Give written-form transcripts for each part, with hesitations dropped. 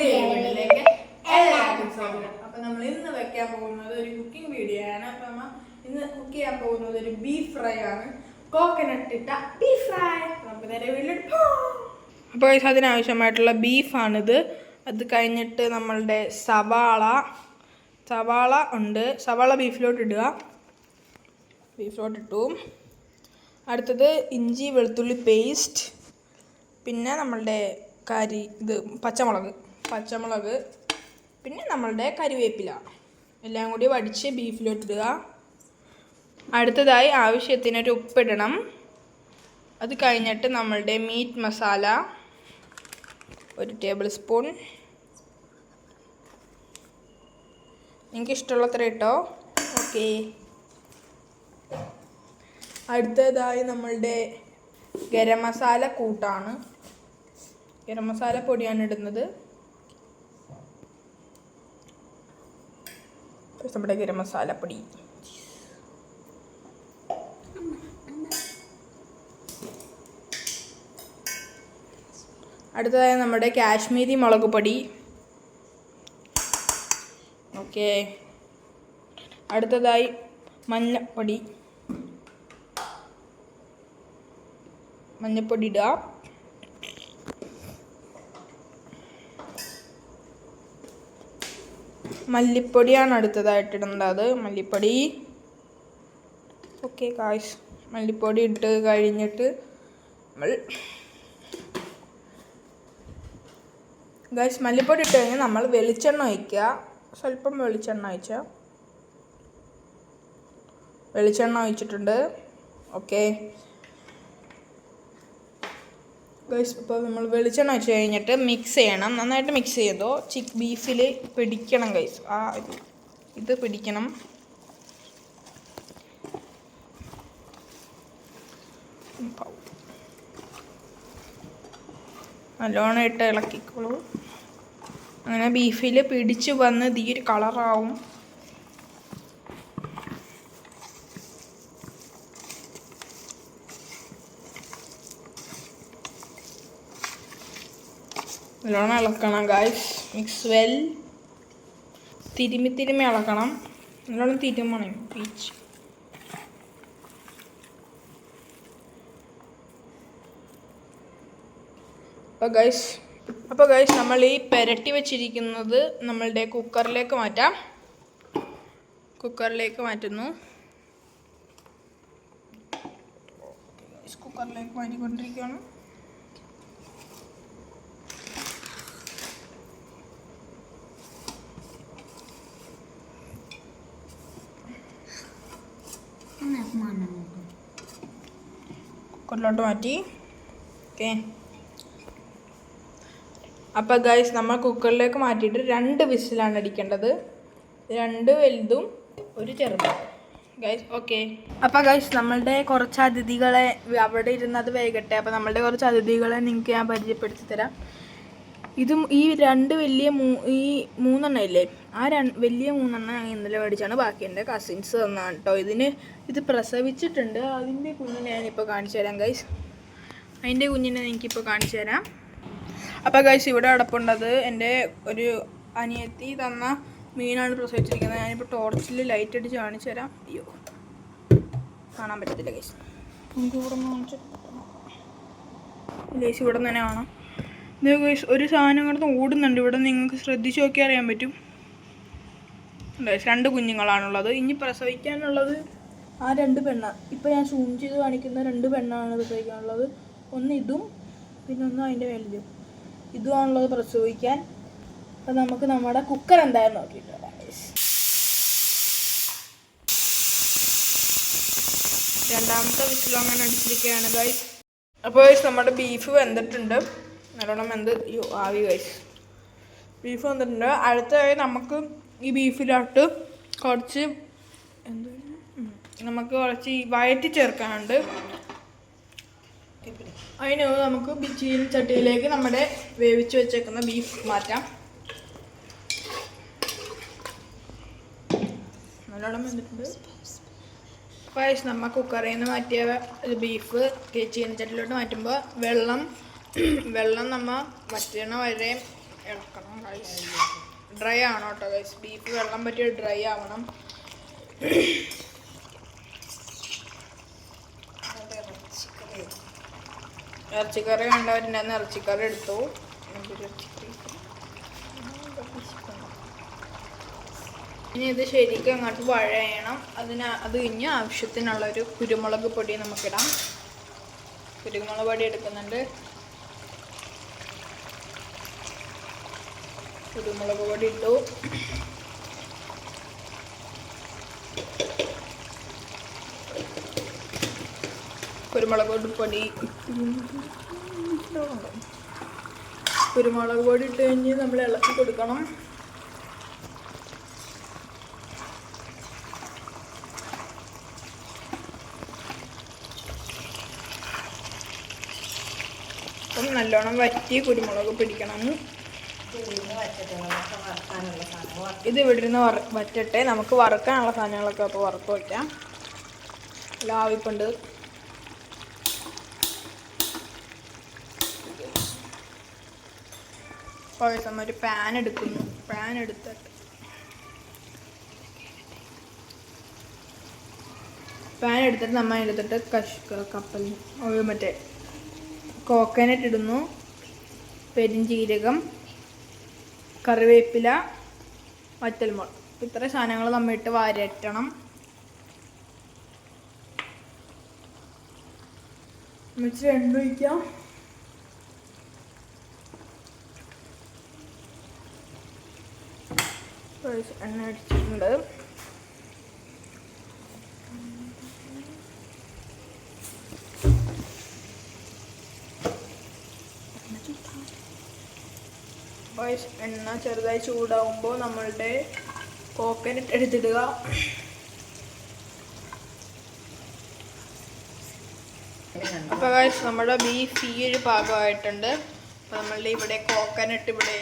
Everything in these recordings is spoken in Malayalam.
വീഡിയോയിലേക്ക് എല്ലാവർക്കും സ്വാഗതം. അപ്പൊ നമ്മൾ ഇന്ന് വെക്കാൻ പോകുന്നത് ഒരു കുക്കിംഗ് വീഡിയോ ആണ്. അപ്പൊ നമ്മ ഇന്ന് കുക്ക് ചെയ്യാൻ പോകുന്നത് ഒരു ബീഫ് ഫ്രൈ ആണ്. കോക്കനട്ട് ഇട്ട ബീഫ് ഫ്രൈ. നമുക്ക് നേരെ വീട്ടിലിട്ട് അപ്പോൾ അതിനാവശ്യമായിട്ടുള്ള ബീഫാണിത്. അത് കഴിഞ്ഞിട്ട് നമ്മളുടെ സവാള ഉണ്ട്. സവാള ബീഫിലോട്ട് ഇടുക. ബീഫിലോട്ടിട്ടു. അടുത്തത് ഇഞ്ചി വെളുത്തുള്ളി പേസ്റ്റ്, പിന്നെ നമ്മളുടെ പച്ചമുളക്, പിന്നെ നമ്മളുടെ കരിവേപ്പില എല്ലാം കൂടി വടിച്ച് ബീഫിലോട്ടിടുക. അടുത്തതായി ആവശ്യത്തിനൊരു ഉപ്പിടണം. അത് കഴിഞ്ഞിട്ട് നമ്മളുടെ മീറ്റ് മസാല 1 ടേബിൾ സ്പൂൺ. എനിക്കിഷ്ടമുള്ളത്ര ഇട്ടോ. ഓക്കെ. അടുത്തതായി നമ്മളുടെ ഗരം മസാല കൂട്ടാണ്. ഗരം മസാല പൊടിയാണ് ഇടുന്നത്. നമ്മുടെ ഗരം മസാല പൊടി. അടുത്തതായി നമ്മുടെ കാശ്മീരി മുളക് പൊടി. ഓക്കെ. അടുത്തതായി മഞ്ഞപ്പൊടി ഇടുക. മല്ലിപ്പൊടിയാണ് അടുത്തതായിട്ടിടേണ്ടത്. മല്ലിപ്പൊടി. ഓക്കെ ഗായ്സ്, മല്ലിപ്പൊടി ഇട്ട് കഴിഞ്ഞിട്ട് മല്ലിപ്പൊടി ഇട്ട് കഴിഞ്ഞാൽ നമ്മൾ വെളിച്ചെണ്ണ ഒഴിക്കുക. സ്വല്പം വെളിച്ചെണ്ണ ഒഴിച്ചിട്ടുണ്ട്. ഓക്കെ ഗൈസ്, ഇപ്പോൾ നമ്മൾ വെളിച്ചെണ്ണ ഒഴിച്ച് കഴിഞ്ഞിട്ട് മിക്സ് ചെയ്യണം. നന്നായിട്ട് മിക്സ് ചെയ്തോ. ബീഫിൽ പിടിക്കണം ഗൈസ്. ഇത് പിടിക്കണം. നല്ലോണം ഇട്ട് ഇളക്കിക്കോളൂ. അങ്ങനെ ബീഫിൽ പിടിച്ച് വന്ന് തീരെ കളറാവും. നല്ലോണം ഇളക്കണം ഗായ്സ്. Mix well. തിരുമ്മി ഇളക്കണം. നല്ലോണം തിരുമ്മണം. പീച്ച്. അപ്പോൾ ഗൈസ് നമ്മൾ ഈ പെരട്ടി വെച്ചിരിക്കുന്നത് നമ്മളുടെ കുക്കറിലേക്ക് മാറ്റുന്നു. കുക്കറിലേക്ക് മാറ്റിക്കൊണ്ടിരിക്കുകയാണ്. കുക്കറിലോട്ട് മാറ്റി. ഓക്കെ. അപ്പോൾ ഗൈസ് നമ്മൾ കുക്കറിലേക്ക് മാറ്റിയിട്ട് 2 വിസിലാണ് അടിക്കേണ്ടത്. 2 വലുതും 1 ചെറുതും ഗൈസ്. ഓക്കെ. അപ്പോൾ ഗൈസ് നമ്മളുടെ കുറച്ച് അതിഥികളെ അവിടെ ഇരുന്നത് വേഗട്ടെ. അപ്പോൾ നമ്മളുടെ കുറച്ച് അതിഥികളെ നിങ്ങൾക്ക് ഞാൻ പരിചയപ്പെടുത്തി തരാം. ഈ 2 വലിയ മൂന്നെണ്ണം ഇല്ലേ, ആ വലിയ 3 ഞാൻ ഇന്നലെ മേടിച്ചാണ്. ബാക്കി എൻ്റെ കസിൻസ് തന്നാണ് കേട്ടോ. ഇത് പ്രസവിച്ചിട്ടുണ്ട്. അതിൻ്റെ കുഞ്ഞിനെ ഞാനിപ്പോൾ കാണിച്ചു തരാം ഗൈസ്. എനിക്കിപ്പോൾ കാണിച്ചു തരാം. അപ്പോൾ ഗൈസ് ഇവിടെ അടപ്പുണ്ടത് എൻ്റെ ഒരു അനിയത്തി തന്ന മീനാണ് പ്രസവിച്ചിരിക്കുന്നത്. ഞാനിപ്പോൾ ടോർച്ചിൽ ലൈറ്റ് അടിച്ച് കാണിച്ചു തരാം. അയ്യോ, കാണാൻ പറ്റത്തില്ല ഗൈസ്. നമുക്ക് ഇവിടെ നിന്ന് ഗൈസ് ഇവിടെ തന്നെ കാണാം. ഗൈസ് ഒരു സാധനം കിടന്ന് ഓടുന്നുണ്ട് ഇവിടെ. നിങ്ങൾക്ക് ശ്രദ്ധിച്ച് നോക്കിയാൽ അറിയാൻ പറ്റും. 2 കുഞ്ഞുങ്ങളാണുള്ളത്. ഇനി പ്രസവിക്കാനുള്ളത് ആ 2 പെണ്ണാണ്. ഇപ്പോൾ ഞാൻ സൂം ചെയ്ത് കാണിക്കുന്ന 2 പെണ്ണാണ് പ്രസവിക്കാനുള്ളത്. ഒന്ന് ഇതും പിന്നെ ഒന്ന് അതിൻ്റെ വലുതും. ഇതുമാണുള്ളത് പ്രസവിക്കാൻ. അപ്പോൾ നമുക്ക് നമ്മുടെ കുക്കർ എന്തായാലും നോക്കിയിട്ട് വരാം. രണ്ടാമത്തെ വിസിലും അങ്ങനെ അടിച്ചിരിക്കുകയാണ് ഗൈസ്. അപ്പോൾ നമ്മുടെ ബീഫ് വെന്തിട്ടുണ്ട്. നല്ലോണം ആവി ഗൈസ്. ബീഫ് വന്നിട്ടുണ്ട്. അടുത്തതായി നമുക്ക് ഈ ബീഫിലോട്ട് കുറച്ച് വഴറ്റി ചേർക്കാനുണ്ട്. അതിന് നമുക്ക് ചട്ടിയിലേക്ക് നമ്മുടെ വേവിച്ച് വെച്ചേക്കുന്ന ബീഫ് മാറ്റാം. നല്ലോണം വെന്തിട്ടുണ്ട്. അപ്പോൾ നമ്മൾ കുക്കറിൽ നിന്ന് മാറ്റിയ ബീഫ് ചീനച്ചട്ടിയിലോട്ട് മാറ്റുമ്പോൾ വെള്ളം നമ്മൾ വറ്റണ വരെ ഇളക്കണം ഗൈസ്. ഡ്രൈ ആവണം കേട്ടോ ഗൈസ്. ബീഫ് വെള്ളം പറ്റി ഡ്രൈ ആവണം. ഇറച്ചിക്കറി വേണ്ടവരുണ്ടെന്ന് ഇറച്ചിക്കറി എടുത്തു. ഇനി ഇത് ശരിക്കും അങ്ങോട്ട് വഴയണം. അത് കഴിഞ്ഞ് ആവശ്യത്തിനുള്ളൊരു കുരുമുളക് പൊടി നമുക്കിടാം. കുരുമുളക് പൊടി എടുക്കുന്നുണ്ട്. കുരുമുളക് പൊടി ഇട്ടു. കുരുമുളക് പൊടി ഇട്ട് കഴിഞ്ഞ് നമ്മൾ ഇളക്കി കൊടുക്കണം. അപ്പം നല്ലോണം വറ്റി കുരുമുളക് പിടിക്കണം. ഇത് ഇവിടെ നിന്ന് വറ്റട്ടെ. നമുക്ക് വറുക്കാനുള്ള സാധനങ്ങളൊക്കെ അപ്പോൾ വറുത്ത് വയ്ക്കാം. ലാവിപ്പുണ്ട്. നമ്മൾ ഒരു പാൻ എടുക്കുന്നു. പാൻ എടുത്തിട്ട് നമ്മൾ എടുത്തിട്ട് മറ്റേ കോക്കനട്ട് ഇടുന്നു. പെരിഞ്ചീരകം, കറിവേപ്പില, വറ്റൽമുളക്, ഇത്ര സാധനങ്ങൾ നമ്മൾ ഇട്ട് വരട്ടണം. ഇച്ചിരി എണ്ണ ഒഴിക്കാം. എണ്ണ അടിച്ചിട്ടുണ്ട്. എണ്ണ ചെറുതായി ചൂടാവുമ്പോൾ നമ്മളുടെ കോക്കനട്ട് എടുത്തിടുക. അപ്പോൾ ഗൈസ് നമ്മുടെ ബീഫ് ഈ ഒരു പാകമായിട്ടുണ്ട്. അപ്പോൾ നമ്മളുടെ ഇവിടെ കോക്കനട്ട് ഇവിടെ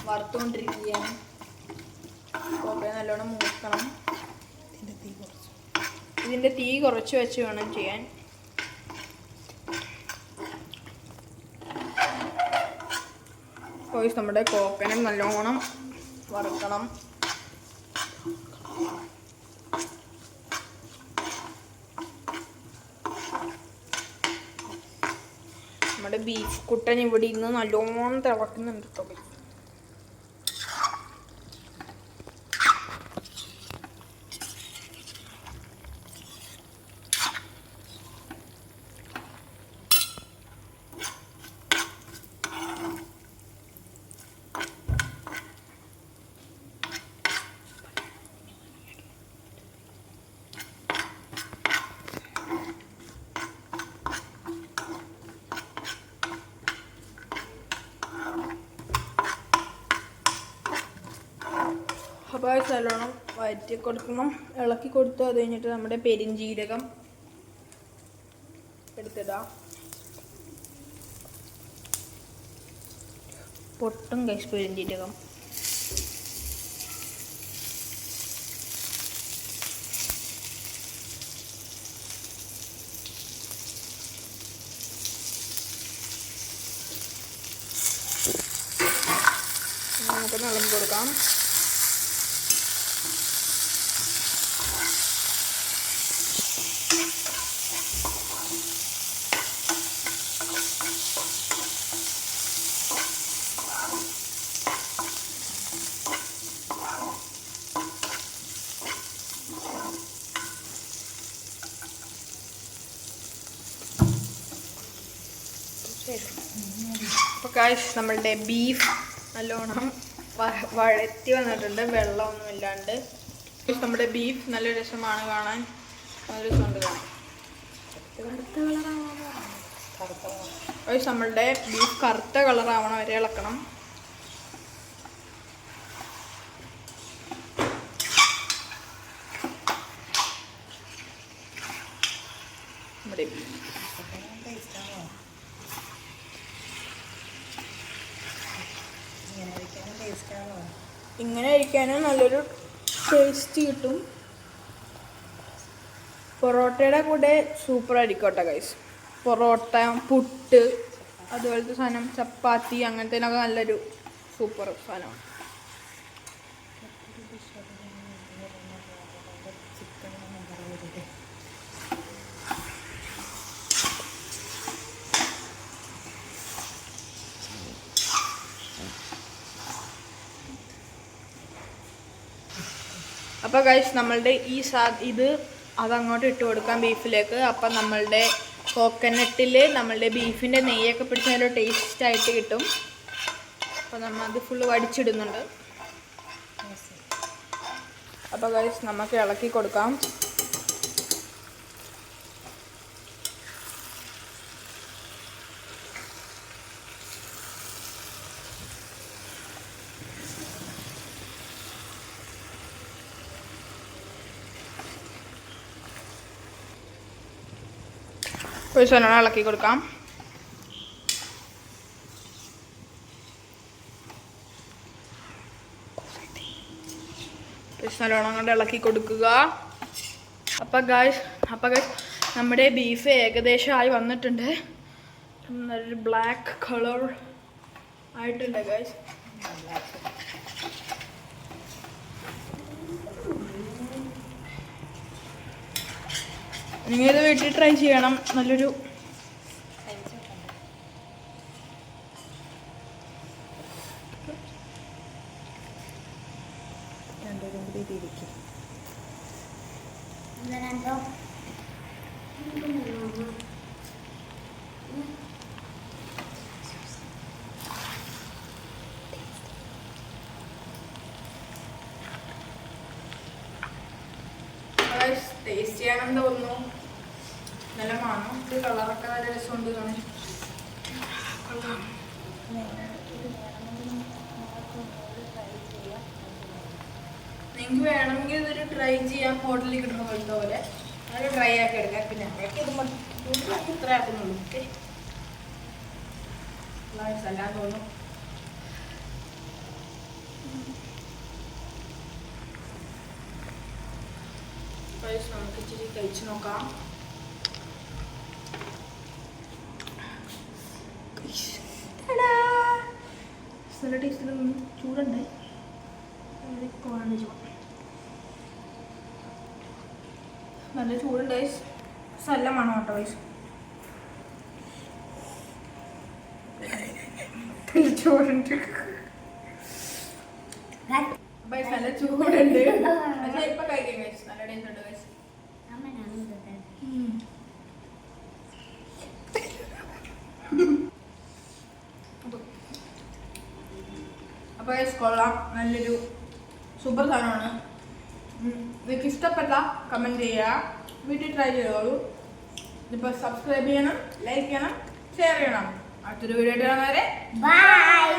വറുത്തുകൊണ്ടിരിക്കുകയാണ്. കോക്കനട്ട് നല്ലോണം മൂക്കണം. ഇതിൻ്റെ തീ കുറച്ച് വെച്ച് വേണം ചെയ്യാൻ. ഗൈസ് നമ്മുടെ കോക്കനട്ട് നല്ലോണം വറുക്കണം. നമ്മുടെ ബീഫ് കുട്ടൻ ഇവിടെ ഇന്ന് നല്ലോണം തിളക്കുന്നുണ്ട് കേട്ടോ. അപ്പോൾ നല്ലോണം വഴറ്റി കൊടുക്കണം. ഇളക്കി കൊടുത്ത് അത് കഴിഞ്ഞിട്ട് നമ്മുടെ പെരിഞ്ചീരകം എടുത്തിടാം. പൊട്ടും ഗൈസ് പെരിഞ്ചീരകം. നമുക്ക് നിളം കൊടുക്കാം. അപ്പോൾ ഗൈസ് നമ്മളുടെ ബീഫ് നല്ലോണം വഴറ്റി വന്നിട്ടുണ്ട്, വെള്ളമൊന്നും ഇല്ലാണ്ട്. നമ്മുടെ ബീഫ് നല്ല രസമാണ് കാണാൻ. നല്ല രസമുണ്ട് കാണാൻ. ഗൈസ് നമ്മളുടെ ബീഫ് കറുത്ത കളറാവണം വരെ ഇളക്കണം. നമ്മുടെ ബീഫ് ഇങ്ങനെ കഴിക്കാനും നല്ലൊരു ടേസ്റ്റ് കിട്ടും. പൊറോട്ടയുടെ കൂടെ സൂപ്പർ ആയിരിക്കും കേട്ടോ ഗൈസ്. പൊറോട്ട, പുട്ട്, അതുപോലത്തെ സാധനം ചപ്പാത്തി അങ്ങനത്തേനൊക്കെ നല്ലൊരു സൂപ്പർ സാധനമാണ്. അപ്പോൾ ഗൈസ് നമ്മളുടെ ഇത് അതങ്ങോട്ട് ഇട്ട് കൊടുക്കാം ബീഫിലേക്ക്. അപ്പം നമ്മളുടെ കോക്കനട്ടിൽ നമ്മളുടെ ബീഫിൻ്റെ നെയ്യൊക്കെ പിടിച്ച് നല്ല ടേസ്റ്റായിട്ട് കിട്ടും. അപ്പോൾ നമ്മൾ അത് ഫുള്ള് വടിച്ചിടുന്നുണ്ട്. അപ്പോൾ ഗൈസ് നമുക്ക് ഇളക്കി കൊടുക്കാം. ഒരു സ്ഥലം ഇളക്കി കൊടുക്കാം. നല്ലോണം കൊണ്ട് ഇളക്കി കൊടുക്കുക. അപ്പം ഗായ്സ് നമ്മുടെ ബീഫ് ഏകദേശം ആയി വന്നിട്ടുണ്ട്. നല്ലൊരു ബ്ലാക്ക് കളർ ആയിട്ടുണ്ട് ഗായ്സ്. നിങ്ങളിത് വീട്ടിൽ ട്രൈ ചെയ്യണം. നല്ലൊരു ടേസ്റ്റ് ചെയ്യാനെന്ന് തോന്നുന്നു. നല്ല മണം, ഇത് കളറൊക്കെ നല്ല രസമുണ്ട് കാണാൻ. നിങ്ങൾക്ക് വേണമെങ്കിൽ ഇതൊരു ട്രൈ ചെയ്യാം. ഹോട്ടലിൽ കിട്ടുന്ന പോലത്തെ പോലെ അത് ട്രൈ ആക്കി എടുക്കാം. പിന്നെ ഇത് ഇത്ര ആക്കുന്നുള്ളൂ. ഓക്കെ എല്ലാം തോന്നും. നമുക്ക് ഇച്ചിരി കഴിച്ച് നോക്കാം. നല്ല ടേസ്റ്റിൽ ചൂടുണ്ടായി. നല്ല ചൂടുണ്ടായി. നല്ല മണം കേട്ടോ വയസ്സ്. ചൂടുണ്ട് നല്ല ചൂടുണ്ട്. പക്ഷേ ഇപ്പൊ കഴിക്കാം കഴിച്ചു. നല്ല ടേസ്റ്റ് ഉണ്ട് കഴിച്ചു. അപ്പോൾ കൊള്ളാം. നല്ലൊരു സൂപ്പർ സാധനമാണ്. നിങ്ങൾക്ക് ഇഷ്ടപ്പെട്ട കമൻറ്റ് ചെയ്യുക. വീട്ടിൽ ട്രൈ ചെയ്തോളൂ. ഇപ്പോൾ സബ്സ്ക്രൈബ് ചെയ്യണം, ലൈക്ക് ചെയ്യണം, ഷെയർ ചെയ്യണം. അടുത്തൊരു വീഡിയോ ആയിട്ട് കാണാൻ വരെ ബൈ.